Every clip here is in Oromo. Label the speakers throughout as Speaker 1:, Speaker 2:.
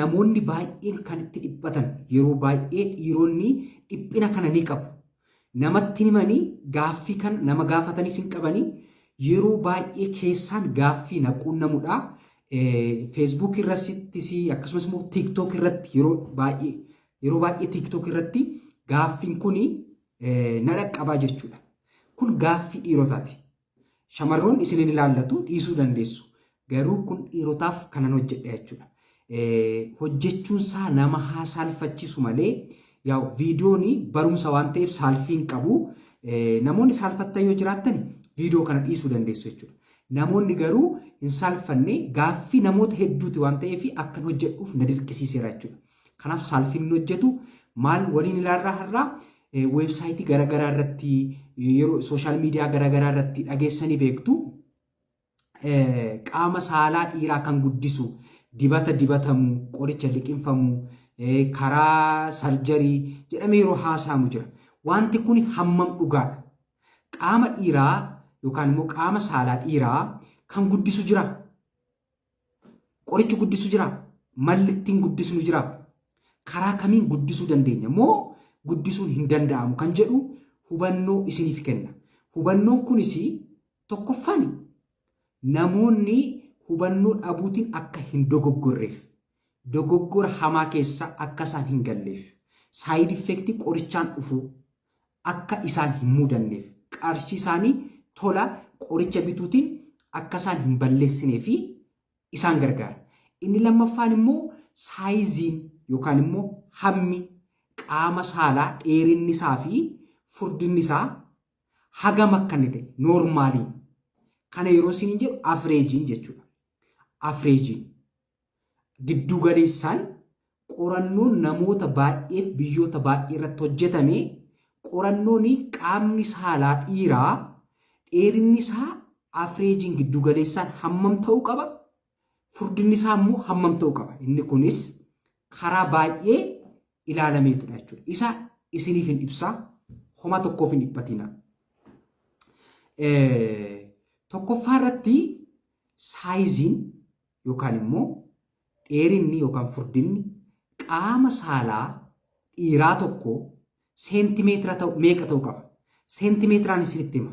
Speaker 1: namoonni baay'een kan itti dhiphatan yeroo baay'ee dhiironni dhiphina kana ni qabu. Namatti himanii gaaffii kan nama gaafatanis hin qabanii yeroo baay'ee keessaan gaaffii naquunnamudha. Facebook irrattis akkasumas immoo TikTok irratti yeroo baay'ee TikTok irratti gaaffiin kun na dhaqqabaa jechuudha. Kun gaaffii dhiirotaati. Shamarroon isiniin ilaallatu dhiisuu dandeessu. Garuu kun dhiirotaaf kanan hojjedha jechuudha. Hojjechuun isaa nama haa saalfachiisu malee yaa viidiyoon barumsa waan ta'eef saalfiin qabu. Namoonni saalfattan yoo jiraattan viidiyoo kana dhiisuu dandeessu jechuudha. Namoonni garuu hin saalfanne gaaffii namoota hedduuti waan ta'eef akkan hojjedhuuf na dirqisiiseera jechuudha. Kanaaf saalfiin hin hojjetu maal waliin ilaallaa har'aa weebsaayitii garaagaraa irratti yeroo sooshaal miidiyaa garaagaraa irratti dhageessanii beektu qaama saalaa dhiiraa kan guddisu dibata dibatamu qoricha liqinfamu karaa sarjarii jedhamee yeroo haasa'amu jira. Wanti kun hammam dhugaadha? Qaama dhiiraa yookaan immoo qaama saalaa dhiiraa kan guddisu jira. Qorichi guddisu jira. Malli ittiin guddisnu jira. Karaa kamiin guddisuu dandeenya moo guddisuun hin danda'amu kan jedhu hubannoo isiniif kenna. Hubannoon kunis tokkoffaan namoonni hubannoo dhabuutiin akka hin dogoggorreef, dogoggora hamaa keessa akka isaan hin galleef, saayid effektii qorichaan dhufu akka isaan hin muudanneef, qarshii isaanii tola qoricha bituutiin akka isaan hin balleessinee fi isaan gargaara. Inni lammaffaan immoo saayiziin yookaan immoo hammi qaama saalaa dheerinni isaa fi furdinni isaa hagam akka inni ta'e noormaaliin. Kana yeroo isin jedhu afreejiin jechuudha. Afreejiin giddu galeessaan qorannoon namoota baay'eef biyyoota baay'ee irratti hojjetame qorannoon qaamni saalaa dhiiraa dheerinni isaa afreejiin giddu galeessaan hammam ta'uu qaba? Furdinni isaa immoo hammam ta'uu qaba? Inni kunis karaa baay'ee ilaalameetudha jechuudha. Isa isiniif hin ibsaa homa tokkoof hin dhiphatina. Tokkoffaa irratti saayiziin yookaan immoo dheerinni yookaan furdinni qaama saalaa dhiiraa tokko seentimeetira meeqa ta'uu qaba? Seentimeetiraan isinitti hima.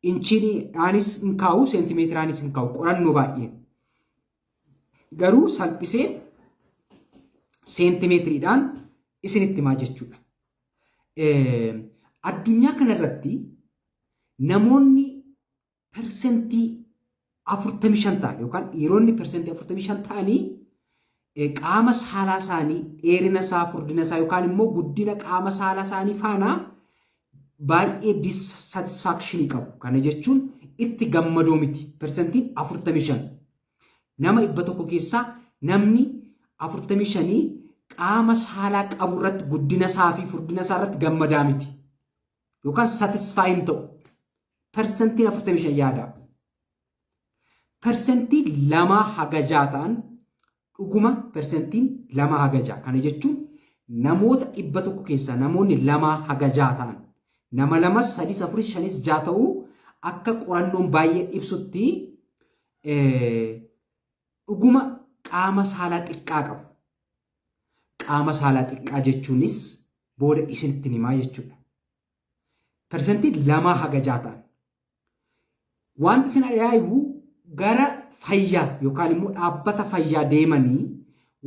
Speaker 1: Inchiidhaanis hin kaa'u, seentimeetiraanis hin kaa'u qorannoo baay'een. Garuu salphisee seentimeetiriidhaan isinitti himaa jechuudha. Addunyaa kanarratti namoonni persentii 45 ta'an yookaan dhiironni persentii 45 ta'anii qaama saalaa isaanii dheerina isaa furdina isaa yookaan immoo guddina qaama saalaa isaanii faana baay'ee dissatisfaakshinii qabu. Kana jechuun itti gammadoo miti. Persentiin 45 nama 100 keessaa namni 45 qaama saalaa qabu irratti guddina isaa fi furdina isaa irratti gammadaa miti yookaan satisfaayin ta'u. Persentiin 45 yaada. Persentii 2 haga 6 ta'an dhuguma persentiin 2 haga 6. Kana jechuun namoota 100 keessaa namoonni 2 haga 6 ta'an nama 2 3 4 5 6 ta'uu akka qorannoon baay'ee ibsutti dhuguma qaama saalaa xiqqaa qabu. Qaama saalaa xiqqaa jechuunis booda isinitti himaa jechuudha. Persentiin 2 haga 6 ta'an. Wanti isin ajaa'ibu gara fayyaa yookaan immoo dhaabbata fayyaa deemanii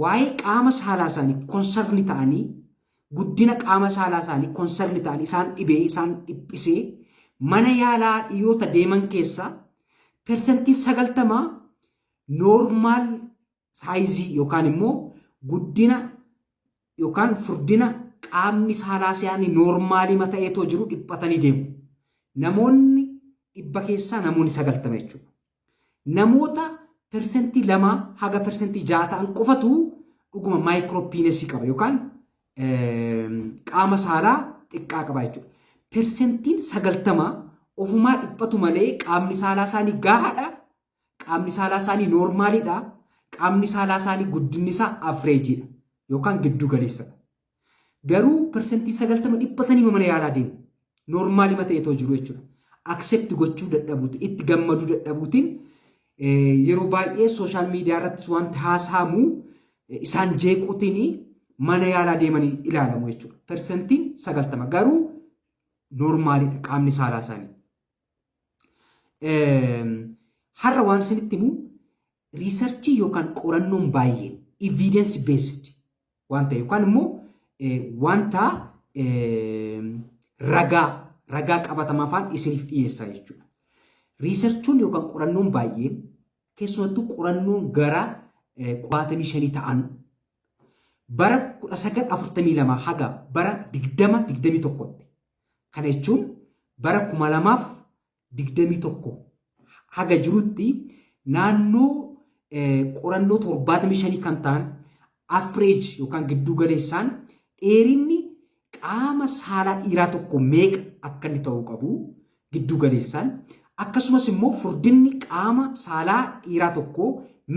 Speaker 1: waa'ee qaama saalaa isaanii konsarni ta'anii guddina qaama saalaa isaanii konsarni ta'anii isaan dhibee isaan dhiphisee mana yaalaa dhiyoota deeman keessaa persentii 90 noormaal saayizii yookaan immoo guddina yookaan furdina qaamni saalaa isaanii noormaalii ta'eetoo jiru dhiphatanii deemu. Namoonni 100 keessaa namoonni 90 jechuudha. Namoota persentii 2 haga persentii 6 ta'an qofatu dhuguma maayikiroopiinesii qaba yookaan qaama saalaa xiqqaa qaba jechuudha. Persentiin 90 ofumaa dhiphatu malee qaamni saalaa isaanii gahaadha. Qaamni saalaa isaanii noormaaliidha. Qaamni saalaa isaanii guddinni isaa afreejiidha yookaan giddu galeessadha. Garuu persentii 90 dhiphatanii mana yaalaa deemu. Noormaalii ta'eetoo jiru jechuudha. Accept gochuu dadhabuutiin itti gammaduu dadhabuutiin yeroo baay'ee sooshaal miidiyaa irratti wanti haasa'amu isaan jeequutiin mana yaalaa deemanii ilaalamu jechuudha. Persentiin 90 garuu noormaalidha qaamni saalaa isaanii. Har'a waan isinitti himu riisarchii yookaan qorannoon baay'een evidence based waan ta'e yookaan immoo wanta ragaa qabatamaa afaan isiniif dhiyeessaa jechuudha. Riisarchuun yookaan qorannoon baay'een keessumattuu qorannoon gara 75 ta'an bara 1942 haga bara 2021tti. Kana jechuun bara 2021 haga jirutti naannoo qorannoo 75 kan ta'an average yookaan giddu galeessaan dheerinni qaama saalaa dhiiraa tokko meeqa akka inni ta'uu qabu giddu galeessaan akkasumas immoo furdinni qaama saalaa dhiiraa tokko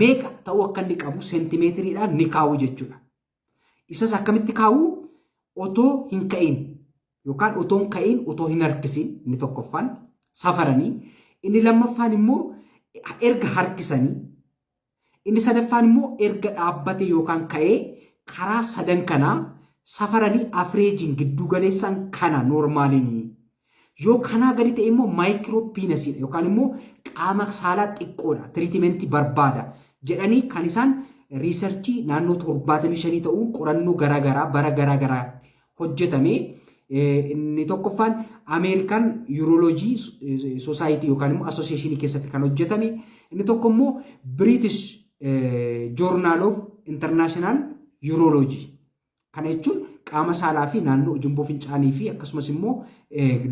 Speaker 1: meeqa ta'uu akka inni qabu seentimeetiriidhaan ni kaa'u jechuudha. Isas akkamitti kaa'u otoo hin ka'in yookaan otoo hin ka'in otoo hin harkisin inni tokkoffaan safaranii inni lammaffaan immoo erga harkisanii inni sadaffaan immoo erga dhaabbate yookaan ka'ee karaa sadan kanaa safaranii averaging giddu galeessaan kana noormaaliin yoo kanaa gadi ta'e immoo maayikiroopiinasiidha yookaan immoo qaama saalaa xiqqoodha tiriitimentii barbaada jedhanii kan isaan riisarchii naannoo 75 ta'uun qorannoo garaagaraa bara garaagaraa hojjetame. Inni tokkoffaan American Urology Society yookaan immoo Association keessatti kan hojjetame. Inni tokko immoo British Journal of International Urology. Kana jechuun qaama saalaa fi naannoo ujummoo fincaanii fi akkasumas immoo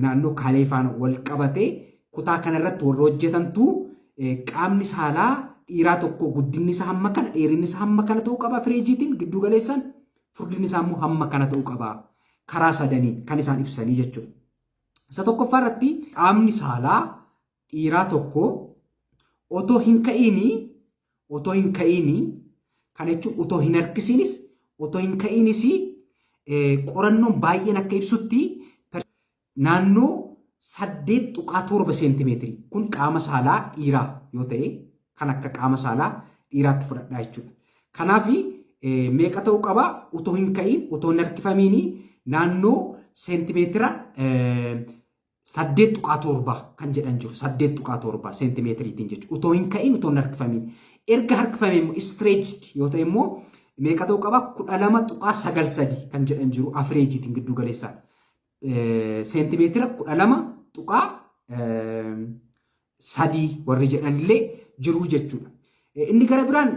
Speaker 1: naannoo kaalee faana wal qabatee kutaa kanarratti warra hojjetantu qaamni saalaa dhiiraa tokko guddinni isaa hamma kana dheerinni isaa hamma kana ta'uu qaba fireejiitiin giddu galeessaan furdinni isaa immoo hamma kana ta'uu qaba karaa sadanii kan isaan ibsanii jechuudha. Isa tokkoffaa irratti qaamni saalaa dhiiraa tokko otoo hin ka'iini kana jechuun otoo hin harkisiinis otoo hin ka'iinis qorannoon baay'een akka ibsutti naannoo 8.7 seentimeetirii kun qaama saalaa dhiiraa yoo ta'e kan akka qaama saalaa dhiiraatti fudhadhaa jechuudha. Kanaaf meeqa ta'uu qaba otoo hin ka'iin otoo hin harkifamiin naannoo seentimeetira 8.7 kan jedhan jiru 8.7 seentimeetiriitiin jechuudha. Otoo hin ka'iin otoo hin harkifamiin erga harkifamee immoo stretched yoo ta'e immoo meeqa ta'uu qaba 12.93 kan jedhan jiru average giddu galeessaa seentimeetira 12.3 warri jedhanillee jiru jechuudha. Inni gara biraan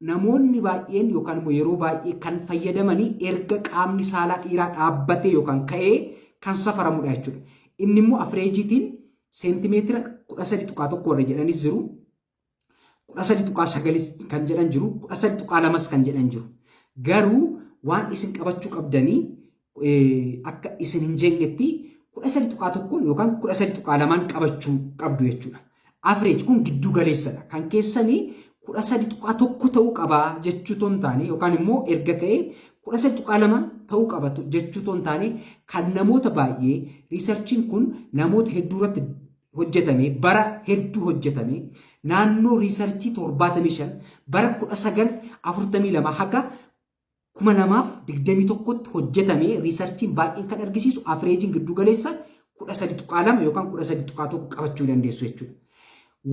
Speaker 1: namoonni baay'een yookaan immoo yeroo baay'ee kan fayyadamanii erga qaamni saalaa dhiiraa dhaabbatee yookaan ka'ee kan safaramudha jechuudha. Inni immoo average seentimeetira 13.1 warri jedhanis jiru 13.9 kan jedhan jiru 13.2 kan jedhan jiru. Garuu waan isin qabachuu qabdanii akka isin hin jeeqnetti 13.1 yookaan 13.2 qabachuu qabdu jechuudha. Average kun giddu galeessadha. Kan keessanii 13.1 ta'uu qaba jechuu hin taane yookaan immoo erga ka'ee 13.2 ta'uu qaba jechuu hin taane kan namoota baay'ee riisarchiin kun namoota hedduu irratti hojjetame bara hedduu hojjetame naannoo riisarchii 75 bara 1942 haga 2021tti hojjetame riisarchiin baay'een kan argisiisu averejin giddu galeessa 13.2 yookaan 13.1 qabachuu dandeessu jechuudha.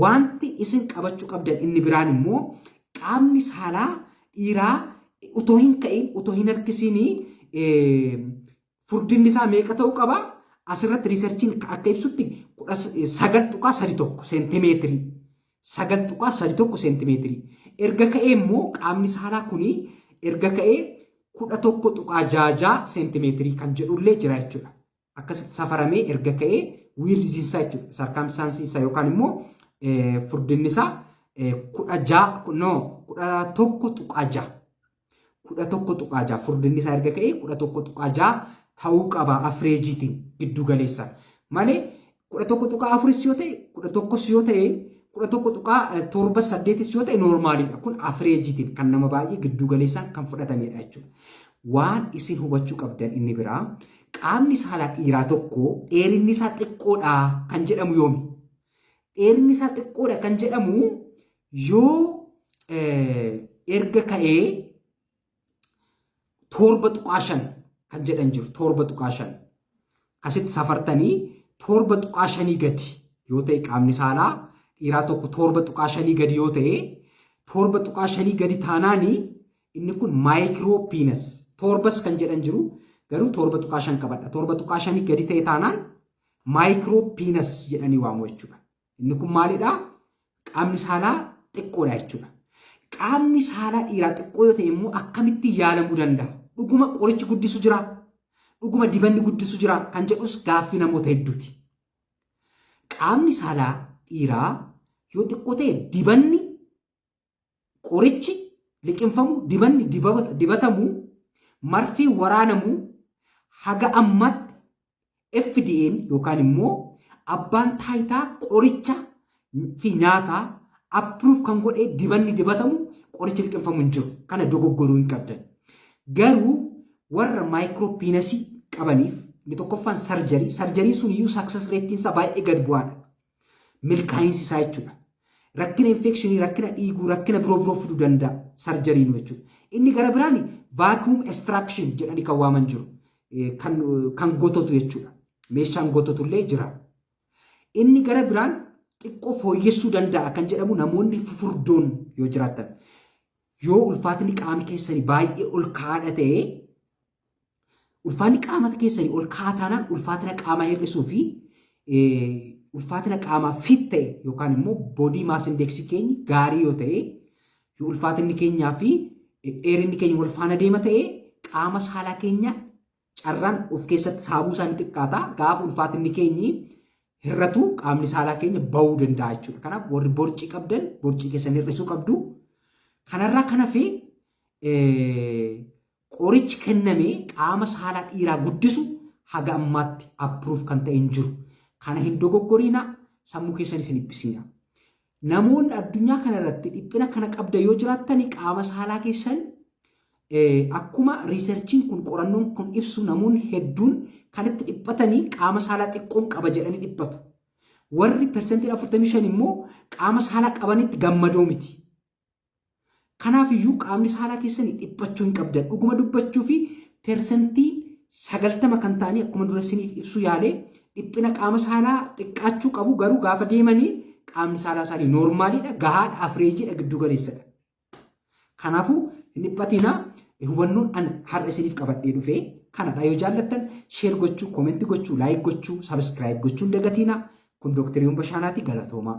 Speaker 1: Wanti isin qabachuu qabdan inni biraan immoo qaamni saalaa dhiiraa utoo hin ka'in utoo hin harkisiin furdinni isaa meeqa ta'uu qaba? Asirratti riisarchiin akka ibsutti 9.31 seentimeetirii 9.31 seentimeetirii erga ka'ee immoo qaamni saalaa kuni erga ka'ee 11.66 seentimeetirii kan jedhullee jira jechuudha. Akkasitti safaramee erga ka'ee wiilziinsaa jechuudha. Sarkaamsaansiinsaa yookaan immoo furdinni isaa 11.6 furdinni isaa erga ka'ee 11.6 ta'uu qaba afireejiitiin giddu galeessa. Malee 11.4 yoo ta'e 11 yoo ta'e 11.78 yoo ta'e noormaaliidha. Kun afireejiitiin kan nama baay'ee giddu galeessaan kan fudhatamedha jechuudha. Waan isin hubachuu qabdan inni biraa qaamni saalaa dhiiraa tokko dheerinni isaa xiqqoodha kan jedhamu yoomi? Dheerinni isaa xiqqoodha kan jedhamu yoo erga ka'ee torba tuqaashan kan jedhan jiru torba tuqaashan kasitti safartanii torba tuqaashanii gadi yoo ta'e qaamni saalaa dhiiraa tokko torba tuqaashanii gadi yoo ta'e torba tuqaashanii gadi taanaanii inni kun maayikiroo piinas torbas kan jedhan jiru garuu torba tuqaashan qabadha torba tuqaashanii gadi ta'e taanaan maayikiroo piinas jedhanii waamu jechuudha. Inni kun maalidha? Qaamni saalaa xiqqoodha jechuudha. Qaamni saalaa dhiiraa xiqqoo yoo ta'e immoo akkamitti yaalamuu danda'a? Dhuguma qorichi guddisu jira? Dhuguma dibanni guddisu jira? Kan jedhus gaaffii namoota hedduuti. Qaamni saalaa dhiiraa yoo xiqqoo ta'e dibanni qorichi liqinfamu dibanni dibatamu marfii waraanamu haga ammatti FDA'n yookaan immoo abbaan taayitaa qoricha fi nyaataa approve kan godhee dibanni dibatamu qoricha liqinfamu hin jiru. Kana dogoggoruu hin qabdan. Garuu warra maayikiroopiinasii qabaniif inni tokkoffaan sarjarii sun iyyuu success rate isaa baay'ee gad bu'aadha. Milkaa'insi isaa jechuudha. Rakkina infekshinii, rakkina dhiiguu, rakkina biroo fiduu danda'a sarjariin jechuudha. Inni gara biraan vacuum extraction jedhanii kan waaman jiru. Kan gototu jechuudha. Meeshaan gototullee jira. Inni gara biraan xiqqoo fooyyessuu danda'a kan jedhamu namoonni fufurdoon yoo jiraatan yoo ulfaatinni qaama keessanii baay'ee ol ka'aadha ta'e ulfaatinni qaama keessanii ol ka'aa taanaan ulfaatina qaamaa hir'isuu fi ulfaatina qaamaa fit ta'e yookaan immoo boodii maas indeeksii keenya gaarii yoo ta'e yoo ulfaatinni keenyaa fi dheerinni keenya wal faana deema ta'e qaama saalaa keenya carraan of keessatti saabuu isaanii xiqqaata. Gaafa ulfaatinni keenyi hir'atu qaamni saalaa keenya bahuu danda'a jechuudha. Kanaaf warri borcii qabdan borcii keessan hir'isuu qabdu. Kanarraa kan hafe qorichi kennamee qaama saalaa dhiiraa guddisu haga ammaatti approve kan ta'e hin jiru. Kana hin dogoggoriina sammuu keessan isin dhiphisiina. Namoonni addunyaa kanarratti dhiphina kana qabda yoo jiraattan qaama saalaa keessan akkuma riisarchiin kun qorannoon kun ibsu namoonni hedduun kan itti dhiphatanii qaama saalaa xiqqoon qaba jedhanii dhiphatu. Warri persentiin 45 immoo qaama saalaa qabanitti gammadoo miti. Kanaaf iyyuu qaamni saalaa keessanii dhiphachuu hin qabdan. Dhuguma dubbachuu fi persentii 90 kan ta'anii akkuma dura isiniif ibsu yaalee dhiphina qaama saalaa xiqqaachuu qabu garuu gaafa deemanii qaamni saalaa isaanii noormaaliidha, gahaadha, afreejiidha, giddu galeessadha. Kanaafuu hin dhiphatinaa. Hubannoon an har'a isiniif qabadhee dhufee kanadha. Yoo jaallattan sheer gochuu, koomentii gochuu, laayik gochuu, sabiskiraayib gochuu hin dagatinaa. Kun Dooktar Yoon Bashaanaati. Galatoomaa.